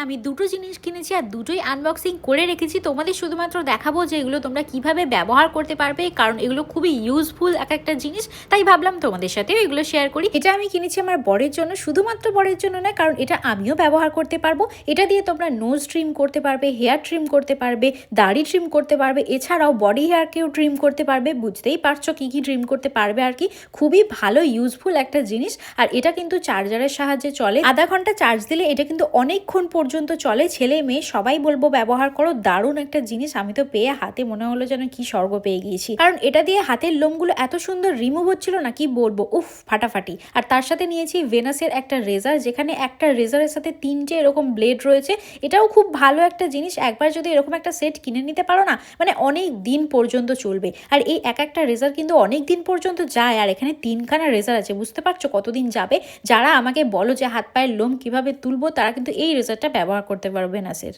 আমি দুটো জিনিস কিনেছি আর দুটোই আনবক্সিং করে রেখেছি। তোমাদের শুধুমাত্র দেখাবো যে এগুলো তোমরা কিভাবে ব্যবহার করতে পারবে, কারণ এগুলো খুবই ইউজফুল একটা জিনিস, তাই ভাবলাম তোমাদের সাথেও এগুলো শেয়ার করি। এটা আমি কিনেছি আমার বরের জন্য, শুধুমাত্র বরের জন্য না, কারণ এটা আমিও ব্যবহার করতে পারবো। এটা দিয়ে তোমরা নোজ ট্রিম করতে পারবে, হেয়ার ট্রিম করতে পারবে, দাড়ি ট্রিম করতে পারবে, এছাড়াও বডি হেয়ারকেও ট্রিম করতে পারবে। বুঝতেই পারছো কী কী ট্রিম করতে পারবে আর কি। খুবই ভালো ইউজফুল একটা জিনিস। আর এটা কিন্তু চার্জারের সাহায্যে চলে, আধা ঘন্টা চার্জ দিলে এটা কিন্তু অনেকক্ষণ পর্যন্ত চলে। ছেলে মেয়ে সবাই বলবো ব্যবহার করো, দারুণ একটা জিনিস। আমি তো পেয়ে হাতে মনে হলো যেন কি স্বর্গ পেয়ে গিয়েছি, কারণ এটা দিয়ে হাতের লোমগুলো এত সুন্দর রিমুভ হচ্ছিল না, কি বলবো, উফ ফাটাফাটি। আর তার সাথে নিয়েছি ভেনাসের একটা রেজার, যেখানে একটা রেজারের সাথে 3টে এরকম ব্লেড রয়েছে। এটাও খুব ভালো একটা জিনিস। একবার যদি এরকম একটা সেট কিনে নিতে পারো না, মানে অনেক দিন পর্যন্ত চলবে। আর এই একটা রেজার কিন্তু অনেক দিন পর্যন্ত যায়। আর এখানে 3খানা রেজার আছে, বুঝতে পারছো কতদিন যাবে। যারা আমাকে বলো যে হাত পায়ের লোম কিভাবে তুলবো, তারা কিন্তু এই রেজারটা ব্যবহার করতে পারো ভেনাসের।